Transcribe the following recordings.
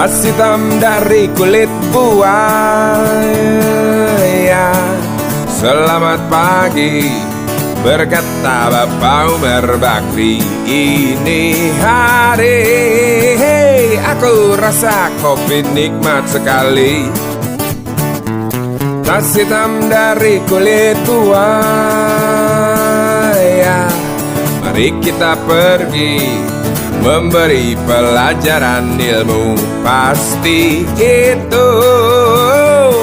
Tas hitam dari kulit buaya. Selamat pagi, berkata Bapak Umar Bakri. Ini hari, aku rasa kopi nikmat sekali. Tas hitam dari kulit buaya. Mari kita pergi memberi pelajaran ilmu. Pasti itu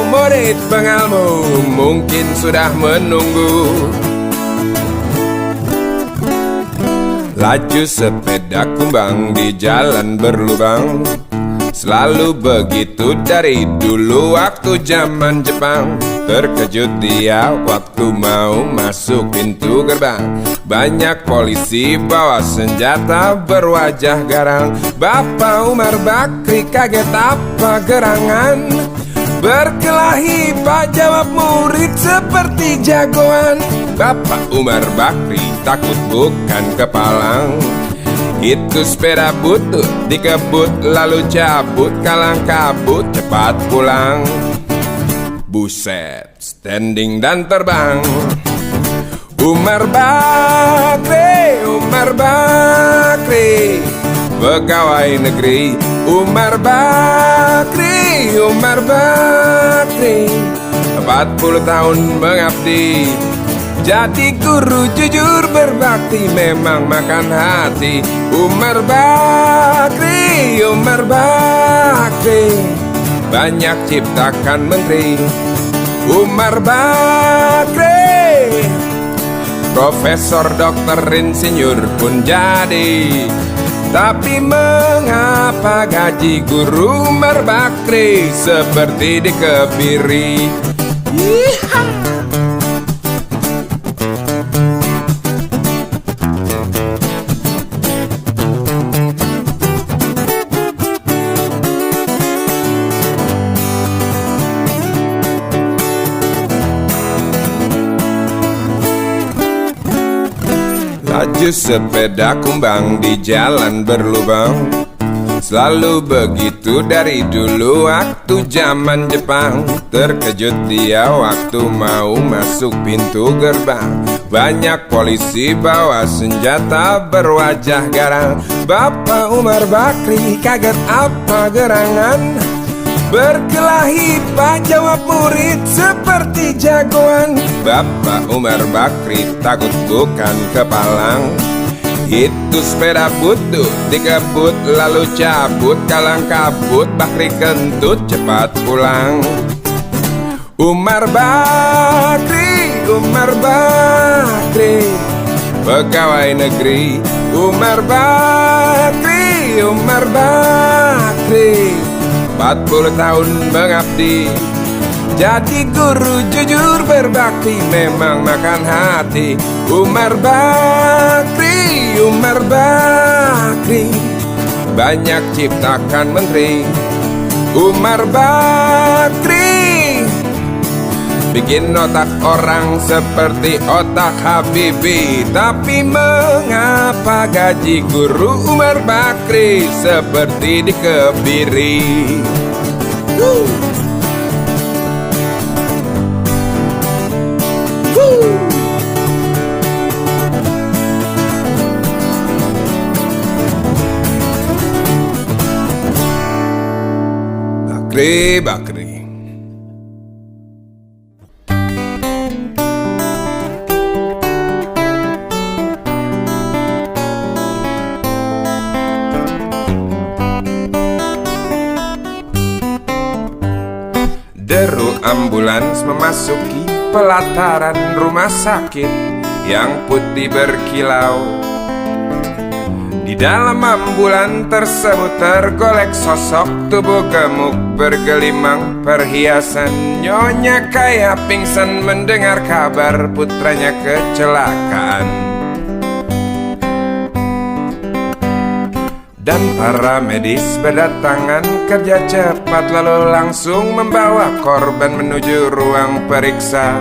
murid pengalmu mungkin sudah menunggu. Laju sepeda kumbang di jalan berlubang. Selalu begitu dari dulu waktu zaman Jepang. Terkejut dia waktu mau masuk pintu gerbang. Banyak polisi bawa senjata berwajah garang. Bapak Umar Bakri kaget apa gerangan. Berkelahi Pak jawab murid seperti jagoan. Bapak Umar Bakri takut bukan kepalang. Itu sepeda butut dikebut lalu cabut, kalang kabut cepat pulang. Buset, standing dan terbang. Umar Bakri, Umar Bakri, pegawai negeri. Umar Bakri, Umar Bakri, 40 tahun mengabdi. Jadi guru jujur berbakti memang makan hati. Umar Bakri, Umar Bakri, banyak ciptakan menteri. Umar Bakri, profesor, dokter, insinyur pun jadi. Tapi mengapa gaji guru Umar Bakri seperti dikebiri? Laju sepeda kumbang di jalan berlubang. Selalu begitu dari dulu waktu zaman Jepang. Terkejut dia waktu mau masuk pintu gerbang. Banyak polisi bawa senjata berwajah garang. Bapak Umar Bakri kaget apa gerangan. Berkelahi Pak jawab murid seperti jagoan. Bapak Umar Bakri takut bukan kepalang. Itu sepeda butut dikebut lalu cabut, kalang kabut Bakri kentut cepat pulang. Umar Bakri, Umar Bakri, pegawai negeri. Umar Bakri, Umar Bakri, 40 tahun mengabdi. Jadi guru jujur berbakti memang makan hati. Umar Bakri, Umar Bakri, banyak ciptakan menteri. Umar Bakri, bikin otak orang seperti otak Habibie. Tapi mengapa gaji guru Umar Bakri seperti dikebiri? Bakri, Bakri. Deru ambulans memasuki pelataran rumah sakit yang putih berkilau. Di dalam ambulan tersebut tergolek sosok tubuh gemuk bergelimang perhiasan. Nyonya kayak pingsan mendengar kabar putranya kecelakaan. Dan para medis berdatangan kerja cepat lalu langsung membawa korban menuju ruang periksa.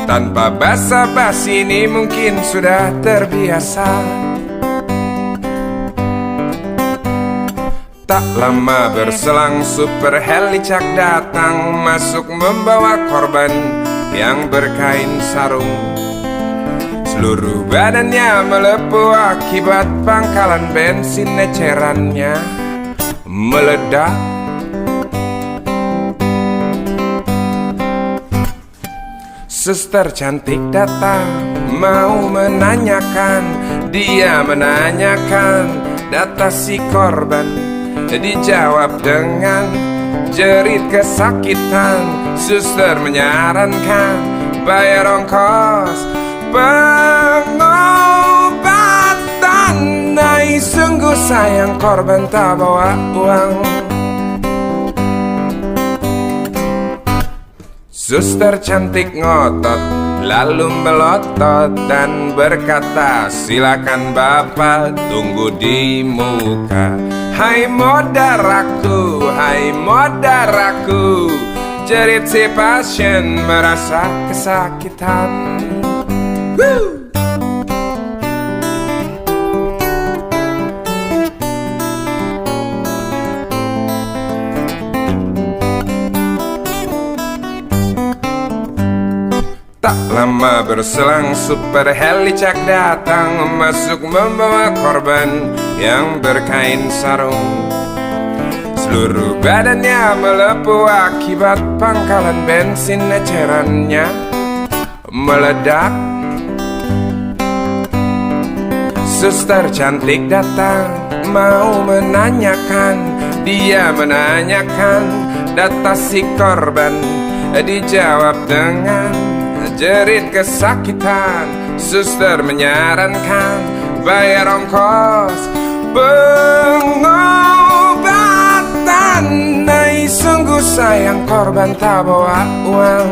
Tanpa basa-basi ini mungkin sudah terbiasa. Tak lama berselang super helicak datang, masuk membawa korban yang berkain sarung. Seluruh badannya melepuh akibat pangkalan bensin ecerannya meledak. Suster cantik datang mau menanyakan, dia menanyakan data si korban. Dijawab dengan jerit kesakitan. Suster menyarankan bayar ongkos pengobatan. Nai sungguh sayang korban tak bawa uang. Suster cantik ngotot lalu melotot dan berkata, silakan bapak tunggu di muka. Hai modaraku, hai modaraku, jerit si pasien merasa kesakitan. Woo! Tak lama berselang super helicak datang, masuk membawa korban yang berkain sarung. Seluruh badannya melepuh akibat pangkalan bensin ecerannya meledak. Suster cantik datang mau menanyakan, dia menanyakan data si korban. Dijawab dengan jerit kesakitan. Suster menyarankan bayar ongkos pengobatan. Nai sungguh sayang korban tak bawa uang.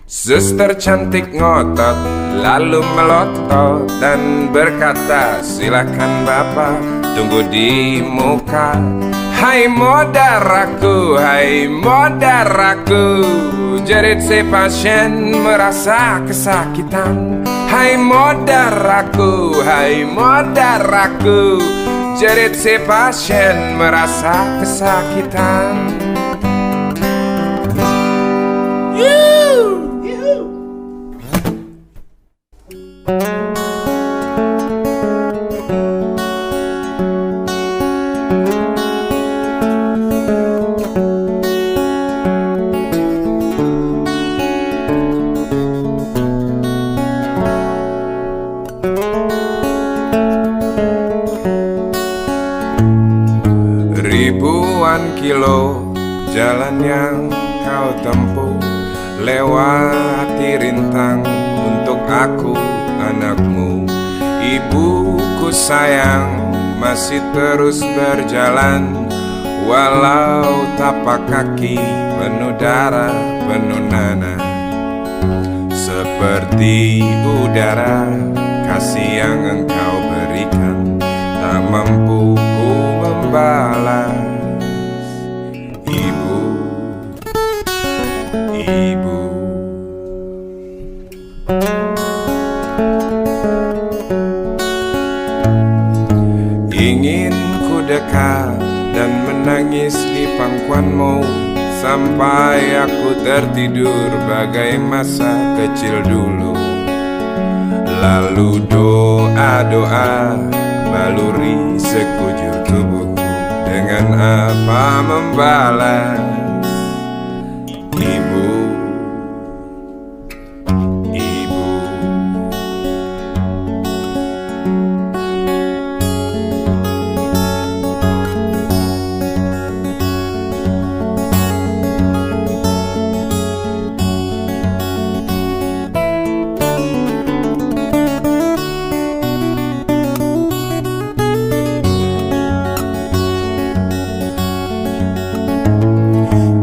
Suster cantik ngotot lalu melotot dan berkata, silakan bapak tunggu di muka. Hai modaraku, hai modaraku, jerit si pasien merasa kesakitan. Hai modaraku, hai modaraku, jerit si pasien merasa kesakitan. Ribuan kilo jalan yang kau tempuh, lewati rintang untuk aku anakmu. Ibuku sayang masih terus berjalan, walau tapak kaki penuh darah penuh nanah. Seperti udara kasih yang engkau berikan, tak mampu ku membalas. Ibu, ibu. Ingin ku dekat dan menangis di pangkuanmu, sampai aku tertidur bagai masa kecil dulu. Lalu doa-doa baluri sekujur tubuhku, dengan apa membalas. Ibu, ibu.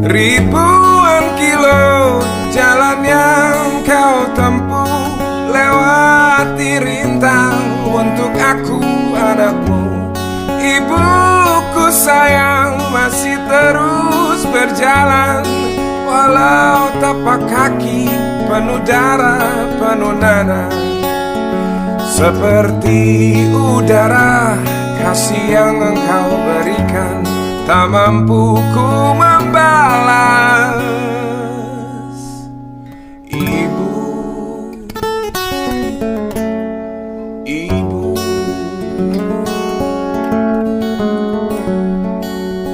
Ribuan kilo jalan yang kau tempuh, lewati rintang untuk aku anakmu. Ibuku sayang masih terus berjalan, walau tapak kaki penuh darah penuh nanah. Seperti udara, kasih yang engkau berikan tak mampu ku membalas. Ibu, ibu,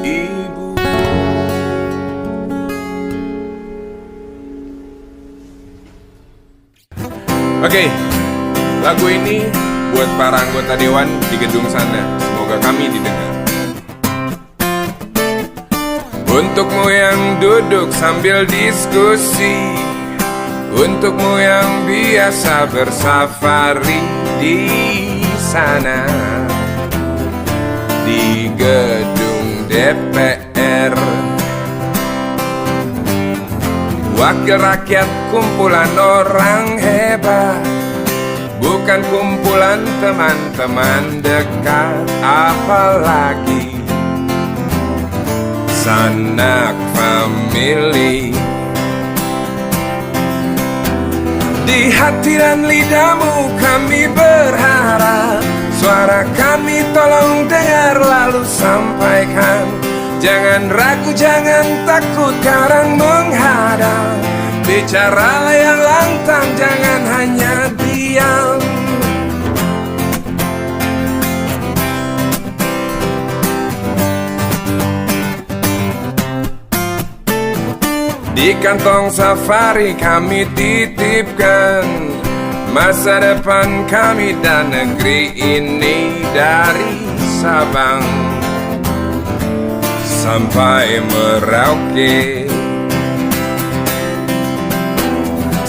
ibu. Oke, lagu ini buat para anggota dewan di gedung sana. Semoga kami didengar. Untukmu yang duduk sambil diskusi, untukmu yang biasa bersafari di sana, di gedung DPR. Wakil rakyat kumpulan orang hebat, bukan kumpulan teman-teman dekat, apalagi sanak famili. Di hati dan lidahmu kami berharap, suara kami tolong dengar lalu sampaikan. Jangan ragu, jangan takut karang menghadap. Bicaralah yang lantang, jangan hanya diam. Di kantong safari kami titipkan masa depan kami dan negeri ini, dari Sabang sampai Merauke.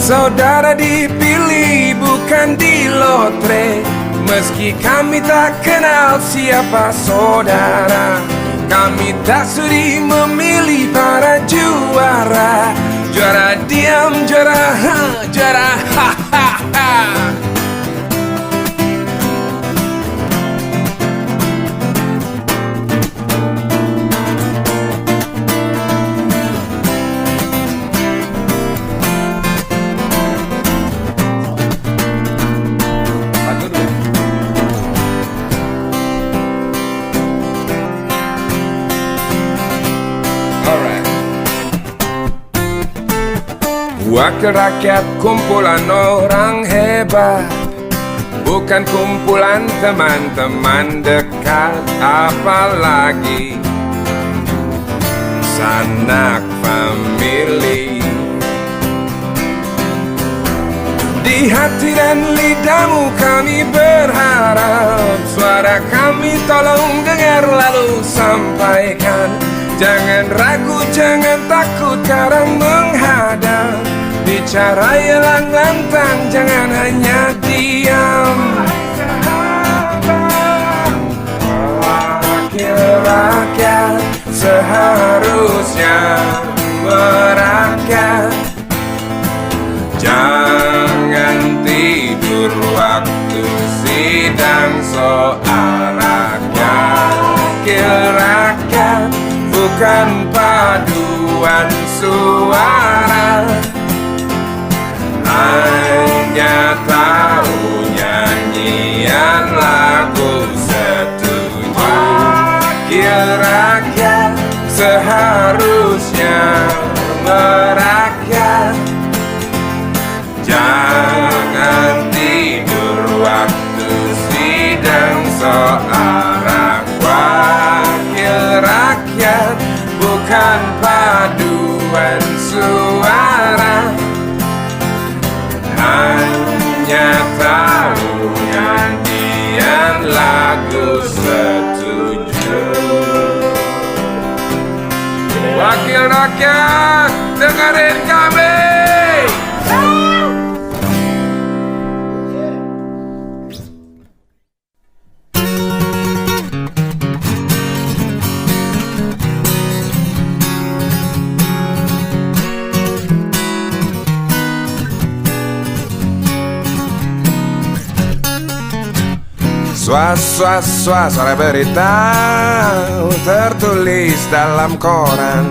Saudara dipilih bukan di lotre, meski kami tak kenal siapa saudara. Kami tak sudi memilih para juara. Juara diam, juara juara ha ha ha. Wakil rakyat kumpulan orang hebat, bukan kumpulan teman-teman dekat, apalagi sanak famili. Di hati dan lidahmu kami berharap, suara kami tolong dengar lalu sampaikan. Jangan ragu, jangan takut karang menghadap. Bicara yang lantang, jangan hanya diam. Wakil rakyat seharusnya merakyat. Jangan tidur waktu sidang soal rakyat. Wakil rakyat bukan paduan suara, hanya tahu nyanyian lagu setuju. Wakil rakyat seharusnya merakyat. Jangan tidur waktu sidang soal wakil rakyat, bukan paduan suara, hanya tahu nyanyian lagu setuju. Wakil rakyat, dengerin kami. Suara berita tertulis dalam koran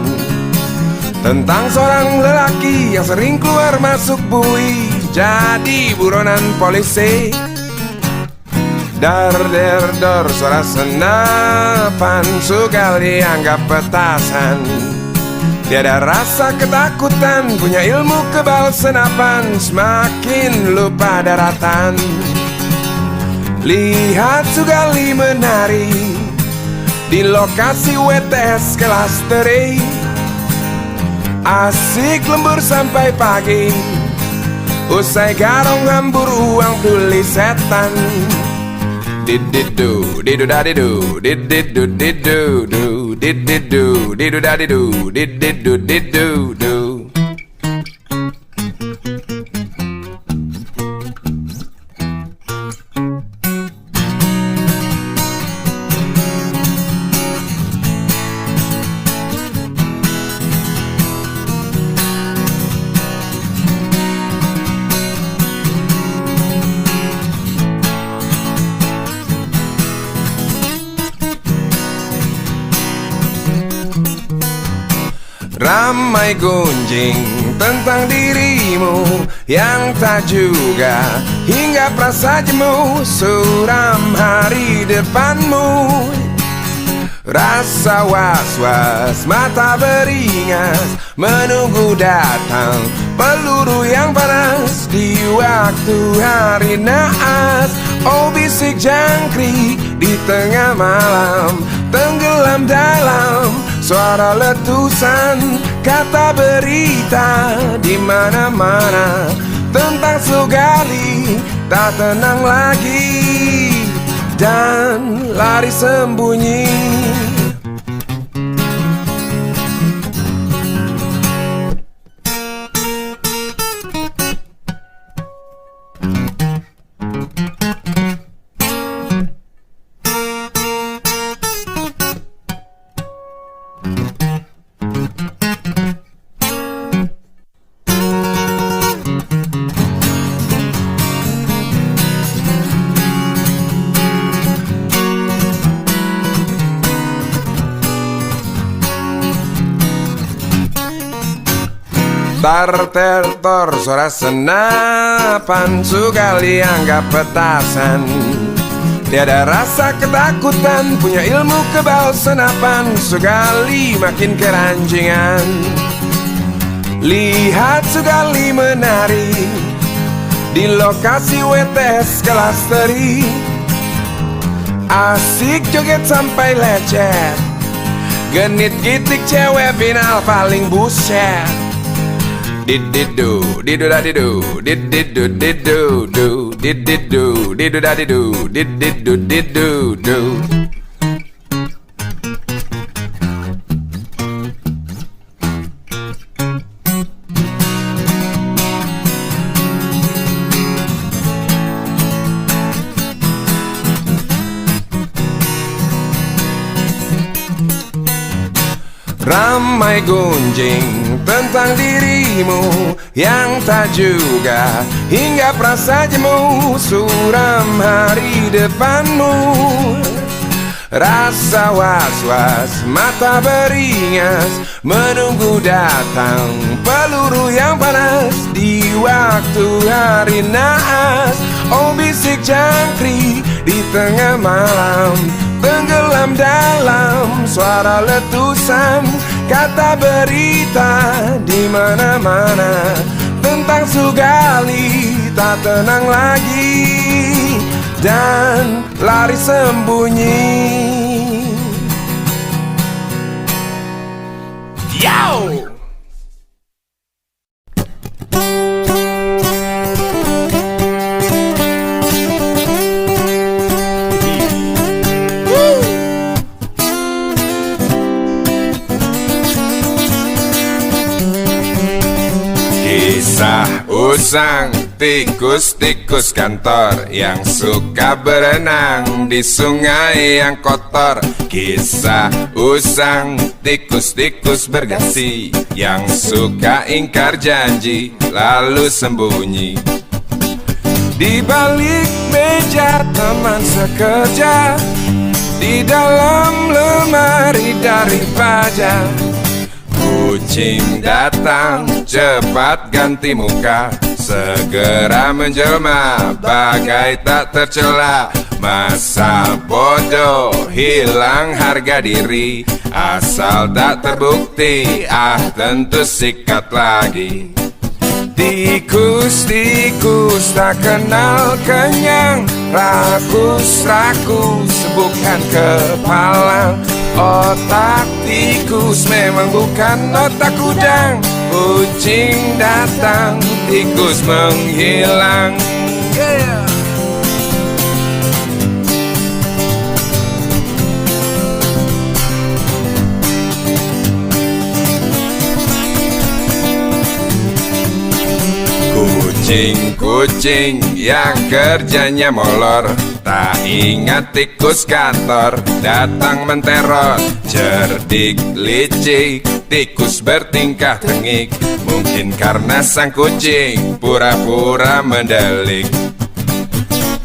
tentang seorang lelaki yang sering keluar masuk bui jadi buronan polisi. Dar der dor suara senapan, sugal dianggap petasan. Tiada rasa ketakutan, punya ilmu kebal senapan, semakin lupa daratan. Lihat Sugali menari di lokasi WTS kelas teri. Asik lembur sampai pagi, usai garong hambur uang tuli setan. Dididu, didu dadidu, dididu didu du, dididu, didu dadidu, dididu didu du. Ramai gunjing tentang dirimu yang tak juga, hingga prasajamu suram hari depanmu. Rasa was-was, mata beringas, menunggu datang peluru yang panas di waktu hari naas. Oh bisik jangkrik di tengah malam, tenggelam dalam suara letusan, kata berita di mana-mana tentang Sugali tak tenang lagi dan lari sembunyi. Tar ter tor suara senapan, Sugali anggap petasan. Tiada rasa ketakutan, punya ilmu kebal senapan, Sugali makin keranjingan. Lihat Sugali menari di lokasi WTS kelas teri. Asik joget sampai lecet, genit gitik cewek final paling buset. Dididu, didu dadidu, dididu didu du, dididu, didu dadidu, dididu didu du. Ramai gunjing tentang dirimu yang tak juga, hingga prasajamu suram hari depanmu. Rasa was-was, mata beringas, menunggu datang peluru yang panas di waktu hari naas. Oh bisik jangkrik di tengah malam, tenggelam dalam suara letusan, kata berita di mana-mana tentang Sugali tak tenang lagi dan lari sembunyi. Yo! Kisah usang tikus-tikus kantor yang suka berenang di sungai yang kotor. Kisah usang tikus-tikus bergasi yang suka ingkar janji lalu sembunyi di balik meja teman sekerja, di dalam lemari dari baja. Kucing datang cepat ganti muka, segera menjelma bagai tak tercela. Masa bodoh hilang harga diri, asal tak terbukti, tentu sikat lagi. Tikus-tikus tak kenal kenyang, rakus-rakus bukan kepala. Otak tikus memang bukan otak udang. Kucing datang, tikus menghilang. Kucing-kucing yang kerjanya molor, tak ingat tikus kantor datang menteror. Cerdik licik, tikus bertingkah tengik, mungkin karena sang kucing pura-pura mendelik.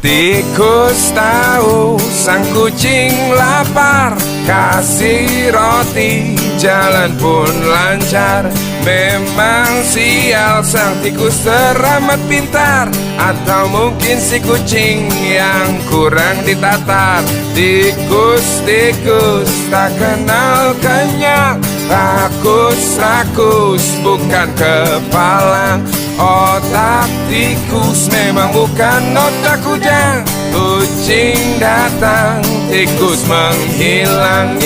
Tikus tahu sang kucing lapar, kasih roti, jalan pun lancar. Memang sial sang tikus teramat pintar, atau mungkin si kucing yang kurang ditatar. Tikus-tikus tak kenal kenyang, rakus-rakus bukan kepala. Otak tikus memang bukan otak udang. Kucing datang, tikus menghilang.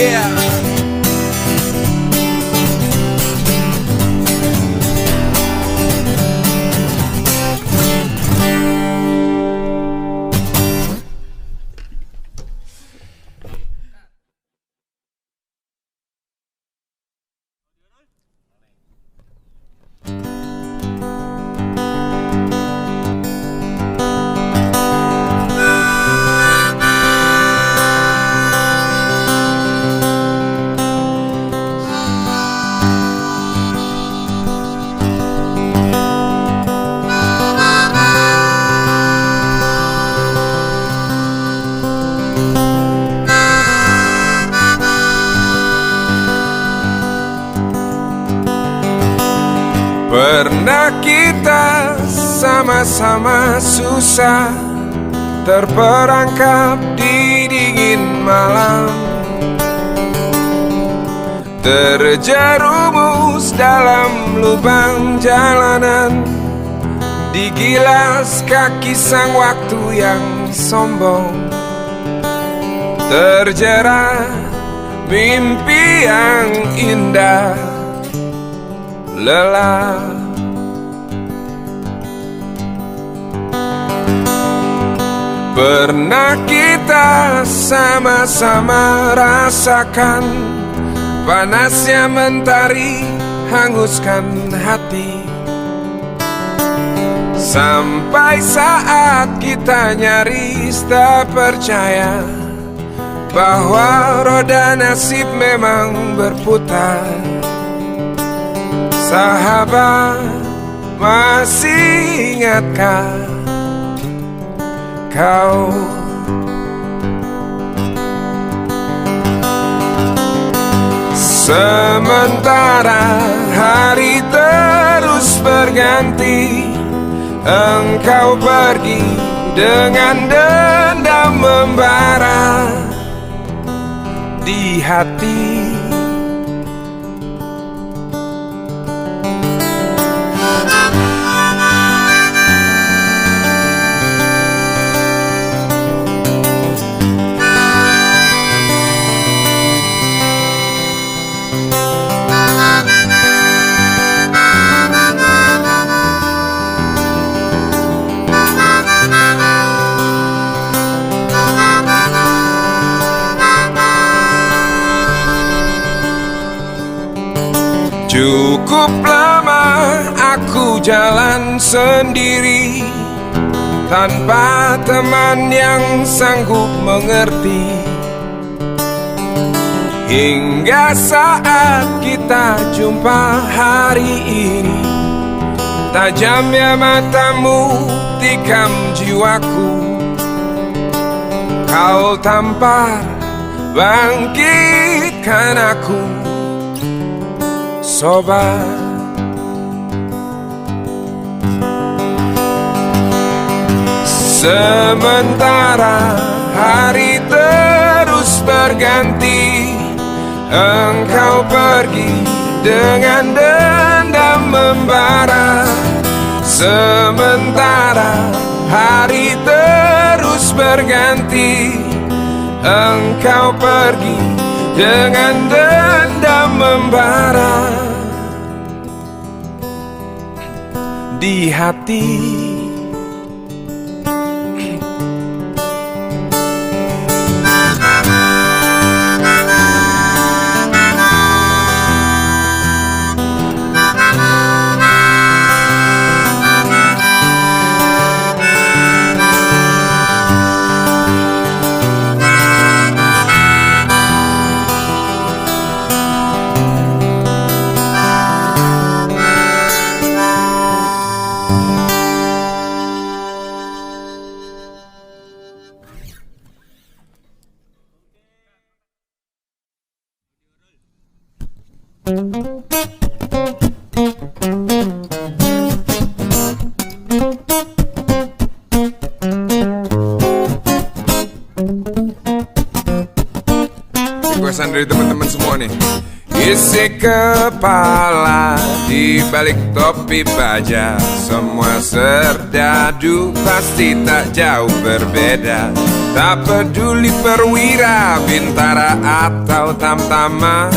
Pernah kita sama-sama susah, terperangkap di dingin malam, terjerumus dalam lubang jalanan, digilas kaki sang waktu yang sombong, terjerat mimpi yang indah, lelah. Pernah kita sama-sama rasakan panasnya mentari hanguskan hati, sampai saat kita nyaris tak percaya bahwa roda nasib memang berputar. Sahabat, masih ingatkah kau? Sementara hari terus berganti, engkau pergi dengan dendam membara di hati. Cukup lama aku jalan sendiri, tanpa teman yang sanggup mengerti, hingga saat kita jumpa hari ini. Tajamnya matamu tikam jiwaku, kau tampar bangkitkan aku. Sobat, sementara hari terus berganti. Engkau pergi dengan dendam membara, sementara hari terus berganti. Engkau pergi dengan dendam membara di hati. Requestan dari teman-teman semua nih. Isi kepala di balik topi baja, semua serdadu pasti tak jauh berbeda. Tak peduli perwira, bintara atau tamtama,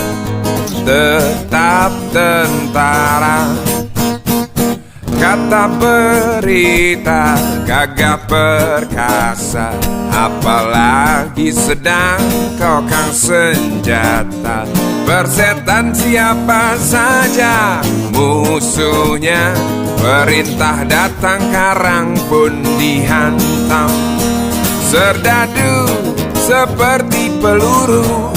tetap tentara. Kata berita gagah perkasa, apalagi sedang kokang senjata. Persetan siapa saja musuhnya, perintah datang karang pun dihantam. Serdadu seperti peluru,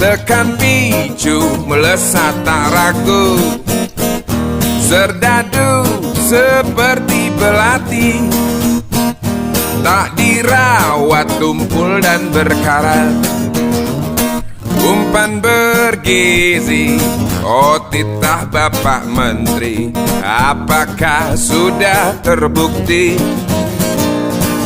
tekan picu melesat tak ragu. Serdadu seperti belati, tak dirawat tumpul dan berkarat. Umpan bergizi, oh titah Bapak Menteri, apakah sudah terbukti?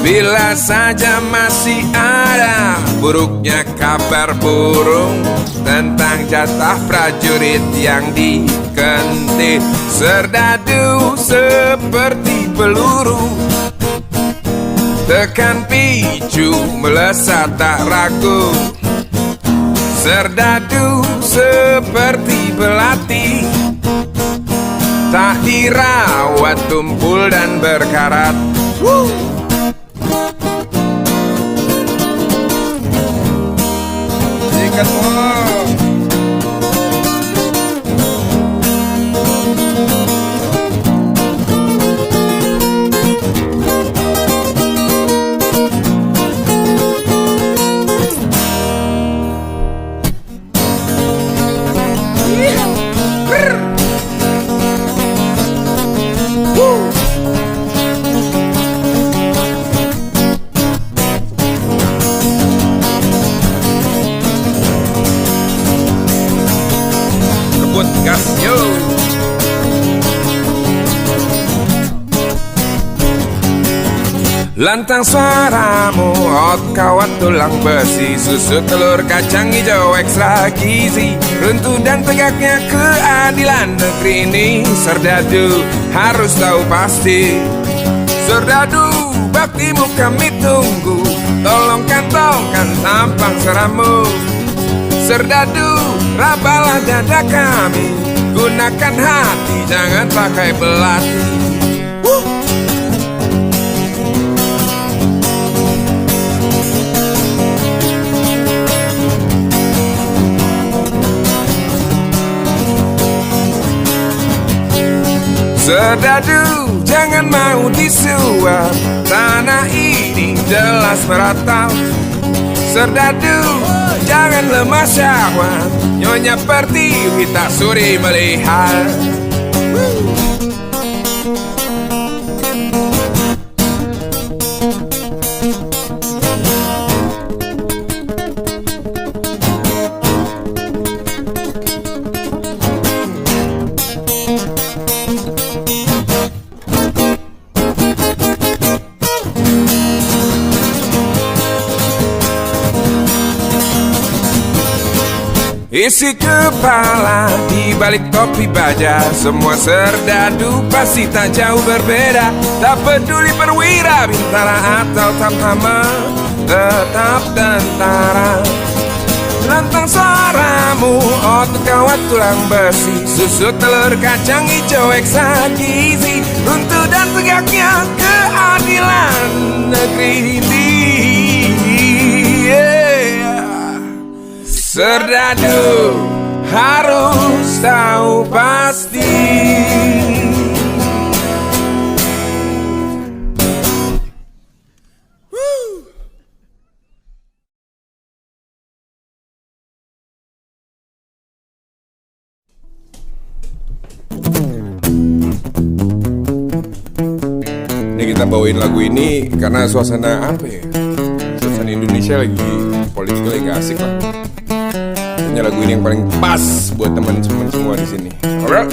Bila saja masih ada buruknya kabar burung tentang jatah prajurit yang dikentit. Serdadu seperti peluru, tekan picu melesat tak ragu. Serdadu seperti belati, tak dirawat tumpul dan berkarat. Sikat gas yo. Lantang suaramu, hot kawat tulang besi, susu telur kacang hijau ekstra gizi. Runtuh dan tegaknya keadilan negeri ini, Serdadu harus tahu pasti. Serdadu baktimu kami tunggu, tolong kantongkan tampang seramu. Serdadu rabalah dada kami, gunakan hati jangan pakai belati. Serdadu jangan mau disuap, tanah ini jelas merata. Serdadu jangan lemah syahwat, Nyonya Pertiwi tak suri melihat. Isi kepala di balik topi baja, semua serdadu pasti tak jauh berbeda. Tak peduli perwira, bintara atau tamtama, tetap tentara. Lantang suaramu, otot kawat tulang besi, susu telur kacang hijau eksagizi, runtuh dan tegaknya keadilan negeri ini. Serdadu harus tahu pasti. Ini kita bawain lagu ini karena suasana apa ya? Suasana Indonesia lagi politiknya lagi asik lah. Lagu ini yang paling pas buat teman-teman semua di sini. Alright.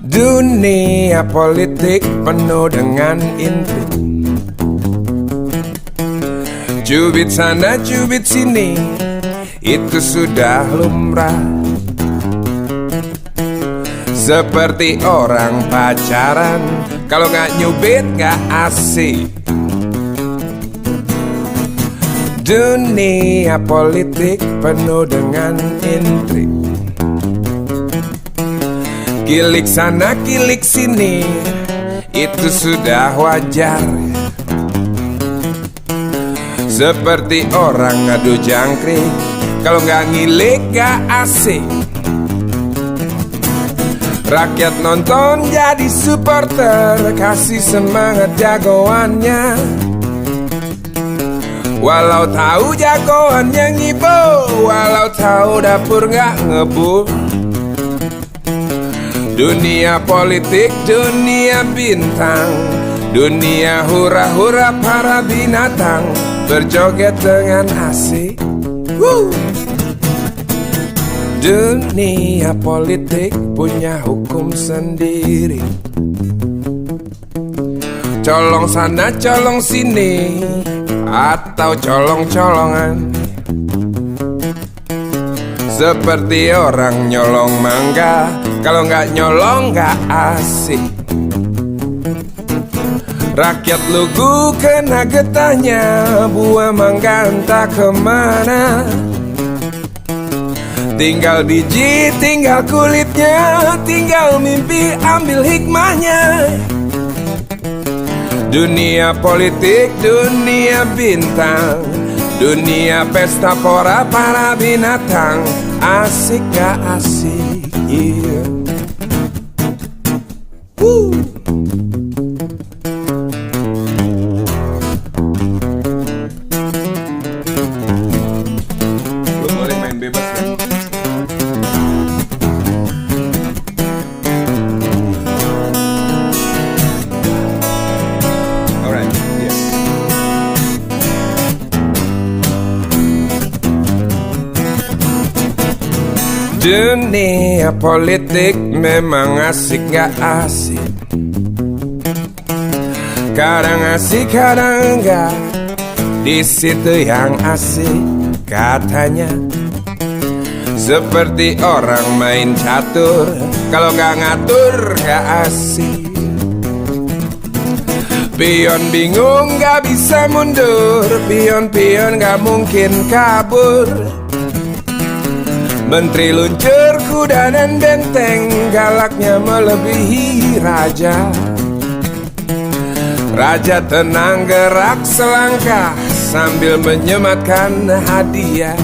Dunia politik penuh dengan intrik, cubit sana cubit sini, itu sudah lumrah. Seperti orang pacaran, kalau gak nyubit gak asik. Dunia politik penuh dengan intrik, kilik sana kilik sini, itu sudah wajar. Seperti orang ngadu jangkrik, kalau gak ngilik gak asik. Rakyat nonton jadi supporter, kasih semangat jagoannya. Walau tahu jagoannya ngibo, walau tahu dapur gak ngebul. Dunia politik, dunia bintang, dunia hura-hura para binatang, berjoget dengan asik. Dunia politik punya hukum sendiri, colong sana colong sini, atau colong-colongan. Seperti orang nyolong mangga, kalau nggak nyolong nggak asik. Rakyat lugu kena getahnya, buah mangga entah kemana. Tinggal biji, tinggal kulitnya, tinggal mimpi ambil hikmahnya. Dunia politik, dunia bintang, dunia pesta pora para binatang, asik gak asik, yeah. Lu boleh main bebas kan? Dunia politik memang asik gak asik, kadang asik kadang enggak. Di situ yang asik katanya, seperti orang main catur, kalau gak ngatur gak asik. Pion bingung gak bisa mundur, pion-pion gak mungkin kabur. Menteri luncur kuda dan benteng, galaknya melebihi raja. Raja tenang gerak selangkah sambil menyematkan hadiah.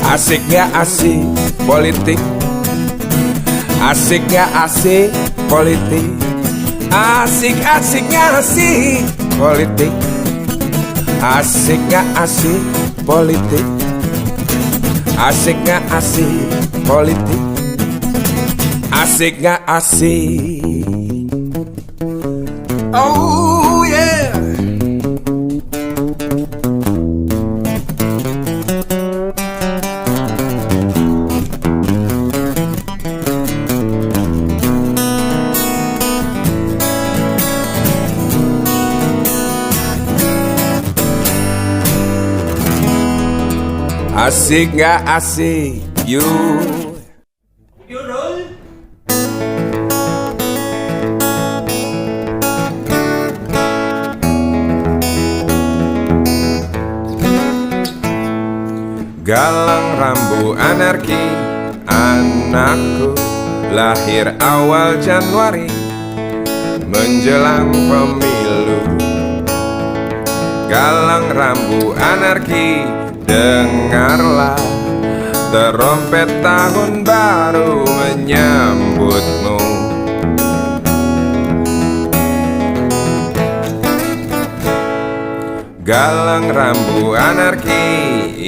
Asik gak asik politik, asik gak asik politik, asik-asik gak asik politik, asik gak asik politik, asik gak asik politik, asik gak asik. Oh yeah. Asik gak asik, yuk. Galang rambu anarki, anakku lahir awal Januari menjelang pemilu. Galang rambu anarki, dengarlah terompet tahun baru menyambutmu. Galang rambu anarki,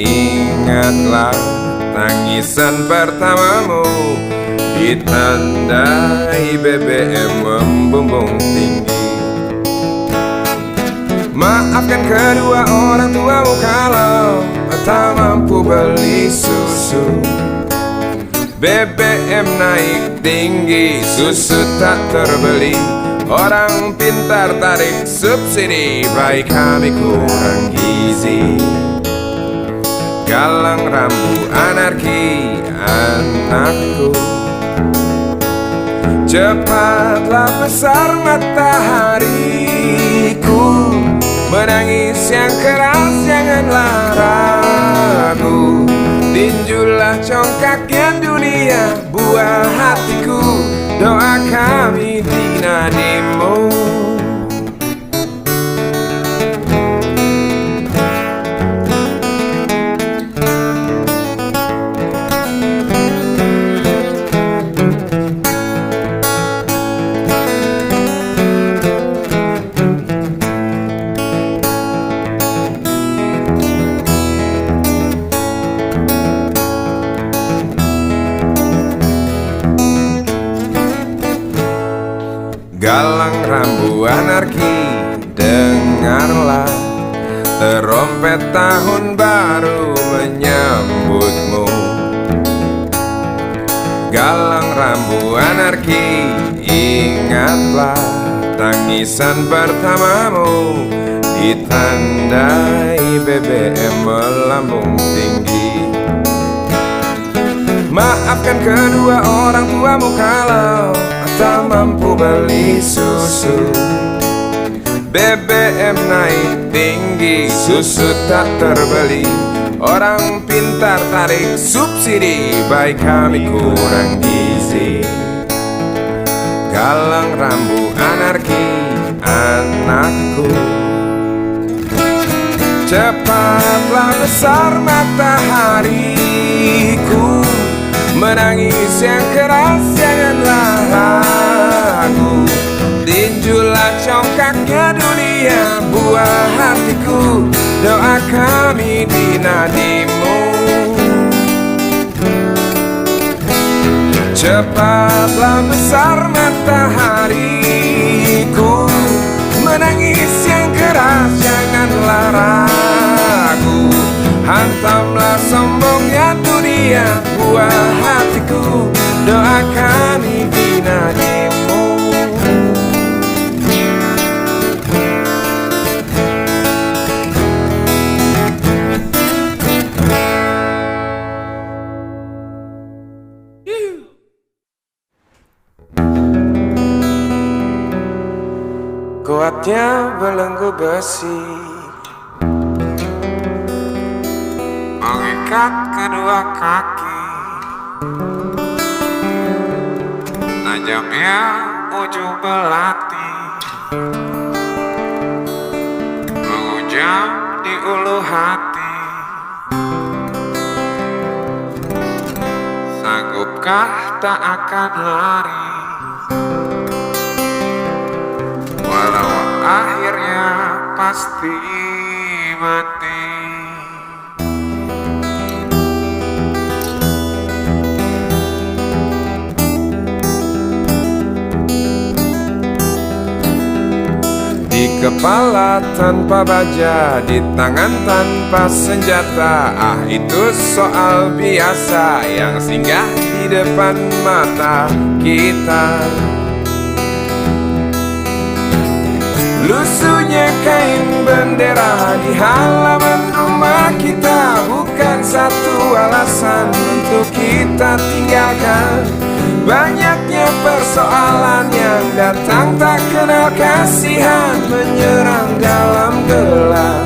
ingatlah tangisan pertamamu ditandai BBM membumbung tinggi. Maafkan kedua orang tuamu kalau tak mampu beli susu. BBM naik tinggi, susu tak terbeli. Orang pintar tarik subsidi, baik kami kurang gizi. Galang rambu anarki, anakku, cepatlah besar matahariku. Menangis yang keras janganlah ragu. Tinjulah congkaknya dunia, buah hatiku. Doa kami di nadimu. Galang rambu anarki, dengarlah terompet tahun baru menyambutmu. Galang rambu anarki, ingatlah tangisan pertamamu ditandai BBM melambung tinggi. Maafkan kedua orang tuamu kalau tak mampu beli susu. BBM naik tinggi, susu tak terbeli. Orang pintar tarik subsidi, baik kami kurang gizi. Galang rambu anarki, anakku, cepatlah besar matahariku. Menangis yang keras janganlah ragu. Tinjulah congkaknya dunia, buah hatiku. Doa kami di nadimu. Cepatlah besar matahariku. Menangis yang keras janganlah ragu. Hantamlah sombongnya dunia, buah hatiku. Doa kami di nadimu. Kuatnya belenggu besi mengikat kedua kaki, tajamnya ujung belati menghujam di ulu hati. Sanggupkah tak akan lari, walau akhirnya pasti mati. Di kepala tanpa baja, di tangan tanpa senjata. Ah, itu soal biasa yang singgah di depan mata kita. Lusuhnya kain bendera di halaman rumah kita, bukan bukan satu alasan untuk kita tinggalkan. Banyaknya persoalan yang datang tak kenal kasihan, menyerang dalam gelap,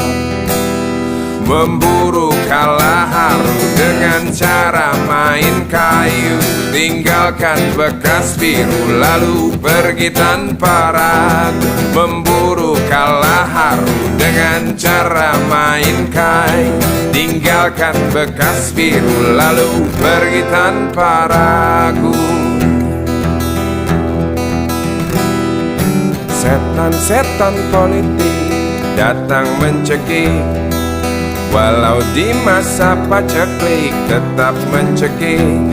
memburu kalah haru dengan cara main kayu. Tinggalkan bekas biru lalu pergi tanpa ragu, memburu kalah haru dengan cara main kayu. Tinggalkan bekas biru lalu pergi tanpa ragu. Setan-setan politik datang mencekik, walau di masa paceklik tetap mencekik.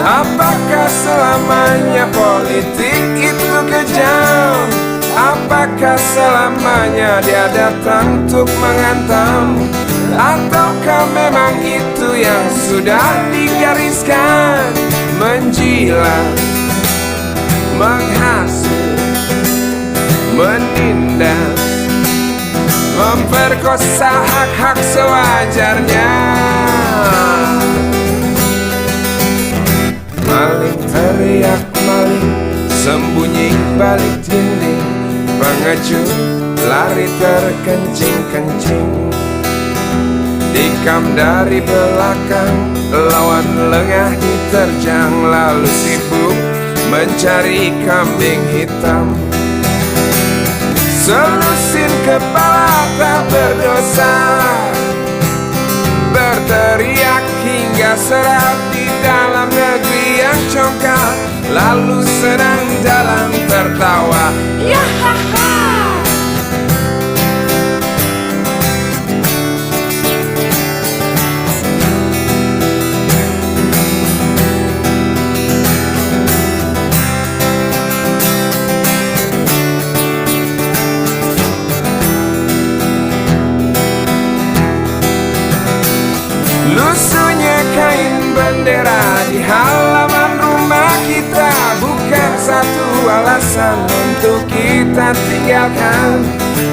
Apakah selamanya politik itu kejam? Apakah selamanya dia datang untuk menghantam? Ataukah memang itu yang sudah digariskan? Menjilat, menghasut, menindas, memperkosa hak-hak sewajarnya. Maling teriak maling, sembunyi balik dinding, pengecut lari terkencing-kencing. Tikam dari belakang, lawan lengah diterjang, lalu sibuk mencari kambing hitam. Selusin kepala tak berdosa, berteriak hingga serak di dalam negeri yang congkak, lalu senang dalam tertawa. Yahaha. Lusuhnya kain bendera di halaman rumah kita bukan satu alasan untuk kita tinggalkan.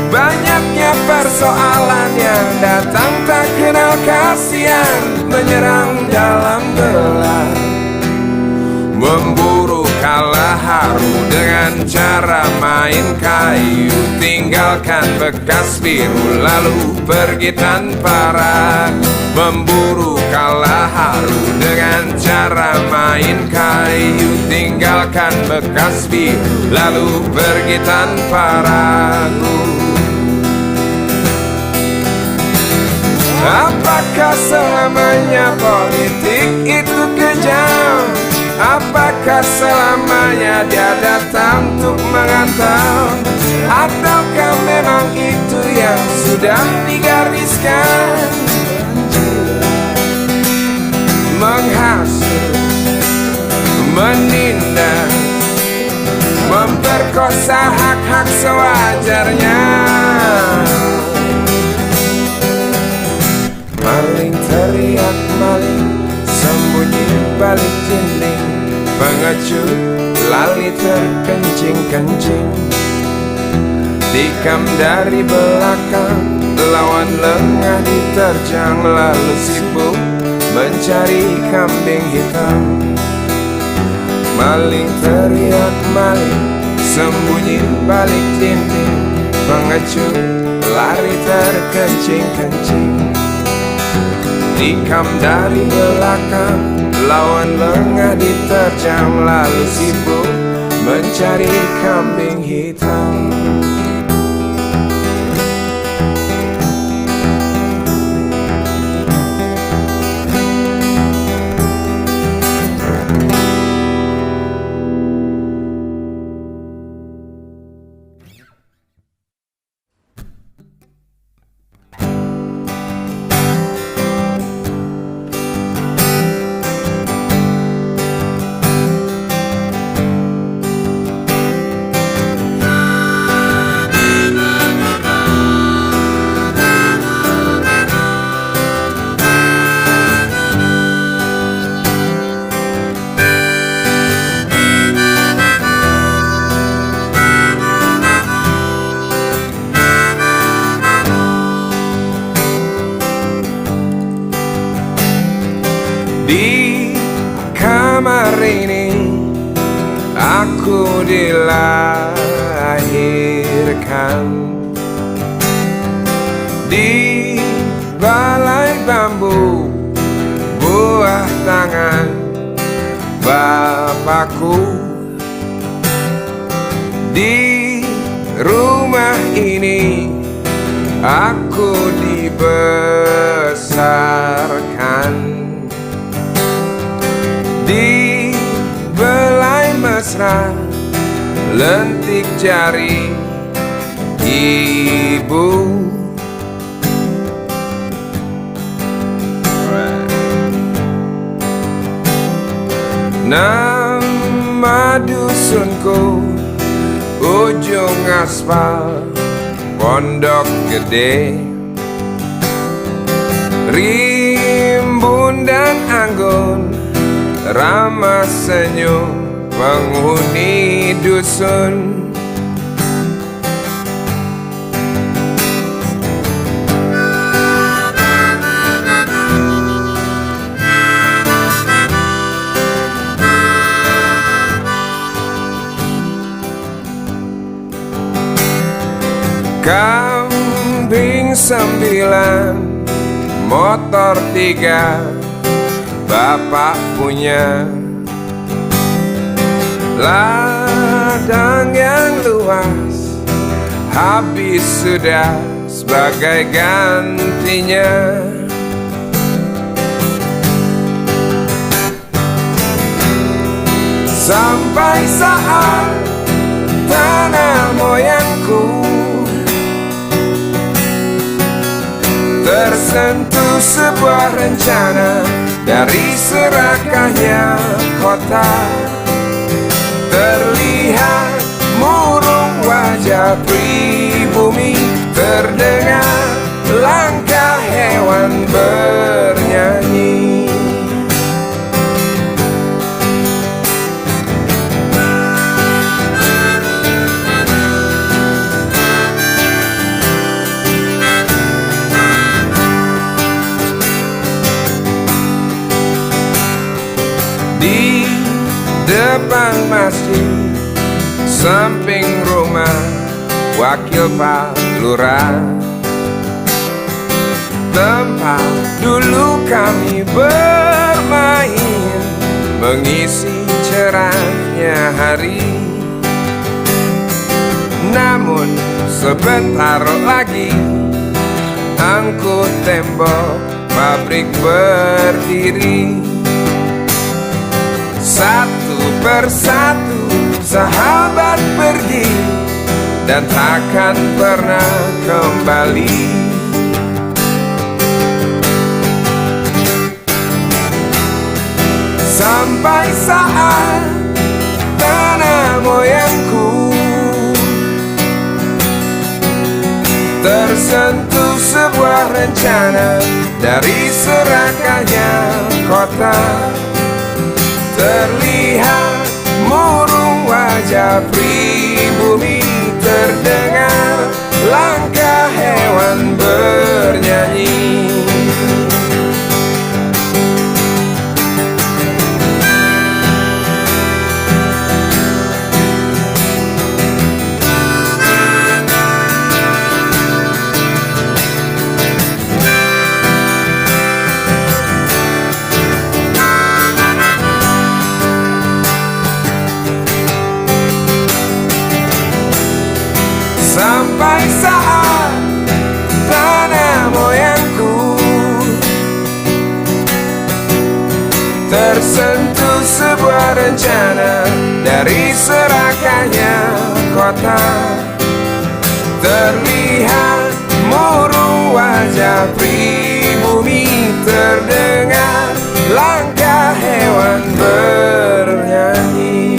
Banyaknya persoalan yang datang tak kenal kasihan, menyerang dalam gelap, memburu kalah haru dengan cara main kayu. Tinggalkan bekas biru lalu pergi tanpa ragu, memburu kalah haru dengan cara main kayu. Tinggalkan bekas biru lalu pergi tanpa ragu. Apakah selamanya politik itu kejam? Apakah selamanya dia datang untuk mengantar? Ataukah memang itu yang sudah digariskan? Menghasut, menindas, memperkosa hak-hak sewajarnya. Maling teriak maling, sembunyi balik dinding, pengecut lali terkencing-kencing. Tikam dari belakang, lawan lengah diterjang, lalu sibuk mencari kambing hitam. Maling teriak maling, sembunyi balik dinding, pengecut lari terkencing-kencing. Tikam dari belakang, lawan lengah diterjang, lalu sibuk mencari kambing hitam. Di kamar ini aku dilahirkan, di balai bambu buah tangan Bapakku. Di rumah ini aku dibesarkan, di belai mesra lentik jari ibu. Nama dusunku ujung aspal Pondok Gede, rimbun dan anggun ramah senyum penghuni dusun. Kambing 9, motor 3, bapak punya. Ladang yang luas habis sudah sebagai gantinya. Sampai saat tanah moyangku tersentuh sebuah rencana dari serakahnya kota. Terlihat murung wajah pribumi, terdengar langkah hewan bernyanyi. Di depan masjid samping rumah wakil Pak Lurah, tempat dulu kami bermain mengisi cerahnya hari. Namun sebentar lagi angkut tembok pabrik berdiri. Satu persatu sahabat pergi dan takkan pernah kembali. Sampai saat tanah moyangku tersentuh sebuah rencana dari serakahnya kota. Terlihat murung wajah pribumi, terdengar langkah hewan bernyanyi. Sampai saat tanah moyangku tersentuh sebuah rencana dari serakahnya kota. Terlihat murung wajah pribumi, terdengar langkah hewan bernyanyi.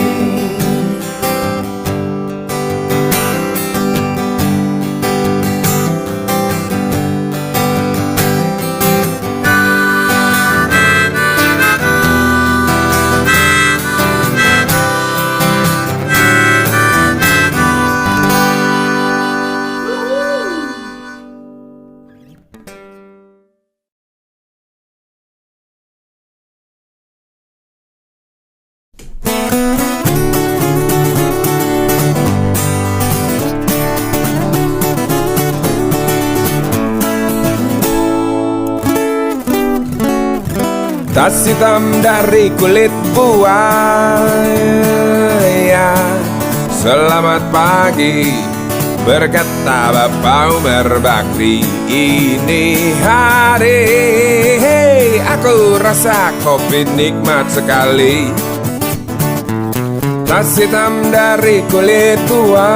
Tas hitam dari kulit buaya. Selamat pagi, berkata Bapak Umar Bakri. Ini hari, hey, aku rasa kopi nikmat sekali. Tas hitam dari kulit buaya.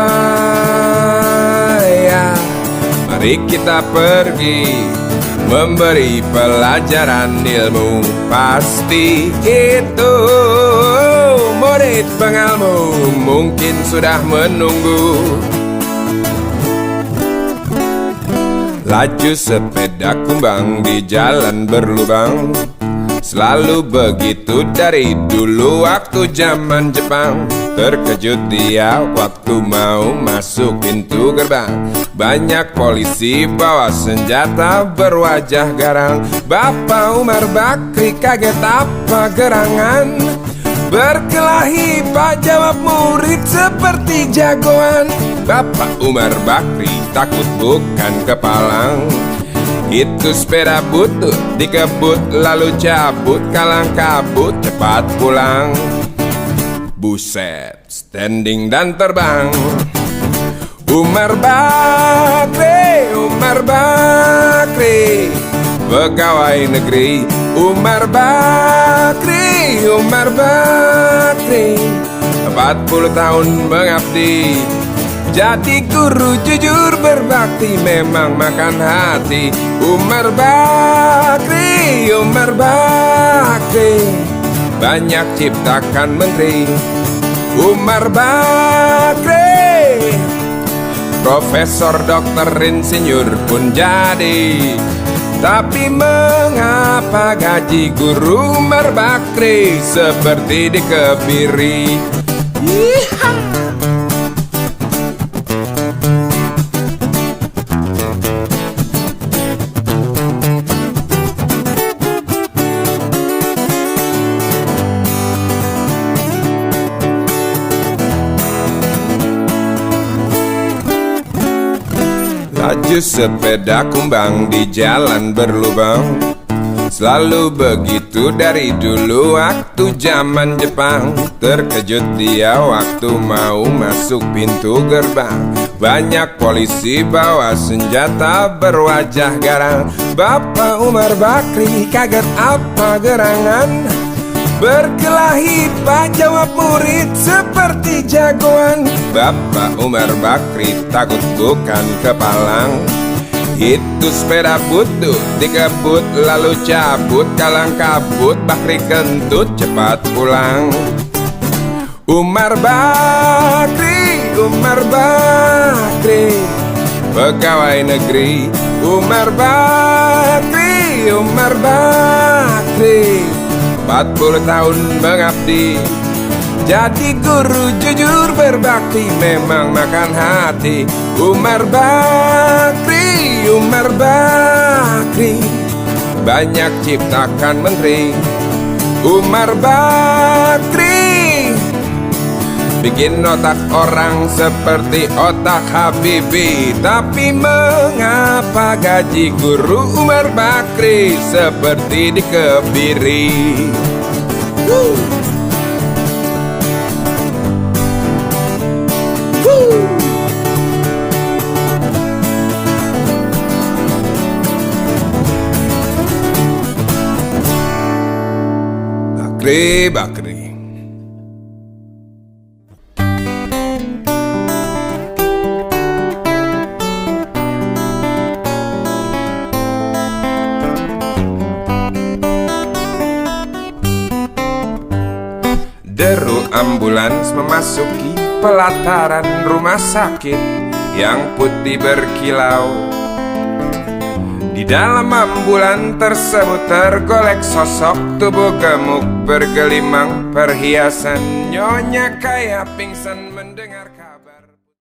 Mari kita pergi memberi pelajaran ilmu. Pasti itu murid pengalmu mungkin sudah menunggu. Laju sepeda kumbang di jalan berlubang. Selalu begitu dari dulu waktu zaman Jepang. Terkejut dia waktu mau masuk pintu gerbang. Banyak polisi bawa senjata berwajah garang. Bapak Umar Bakri kaget apa gerangan. Berkelahi Pak jawab murid seperti jagoan. Bapak Umar Bakri takut bukan kepalang. Itu sepeda butut dikebut lalu cabut, kalang kabut cepat pulang. Buset, standing dan terbang. Umar Bakri, Umar Bakri, pegawai negeri. Umar Bakri, Umar Bakri, 40 tahun mengabdi. Jadi guru jujur berbakti memang makan hati. Umar Bakri, Umar Bakri, banyak ciptakan menteri. Umar Bakri, profesor, dokter, insinyur pun jadi. Tapi mengapa gaji guru Umar Bakri seperti dikebiri? Yeehaw. Laju sepeda kumbang di jalan berlubang. Selalu begitu dari dulu waktu zaman Jepang. Terkejut dia waktu mau masuk pintu gerbang. Banyak polisi bawa senjata berwajah garang. Bapak Umar Bakri kaget apa gerangan. Berkelahi Pak jawab murid seperti jagoan. Bapak Umar Bakri takut bukan kepalang. Itu sepeda butut dikebut lalu cabut, kalang kabut Bakri kentut cepat pulang. Umar Bakri, Umar Bakri, pegawai negeri. Umar Bakri, Umar Bakri, 40 tahun mengabdi. Jadi guru jujur berbakti memang makan hati. Umar Bakri, Umar Bakri, banyak ciptakan menteri. Umar Bakri, bikin otak orang seperti otak Habibie. Tapi mengapa gaji guru Umar Bakri seperti dikebiri? Bakri, Bakri. Deru ambulans memasuki pelataran rumah sakit yang putih berkilau. Di dalam ambulan tersebut tergolek sosok tubuh gemuk bergelimang perhiasan. Nyonya kayak pingsan mendengarkan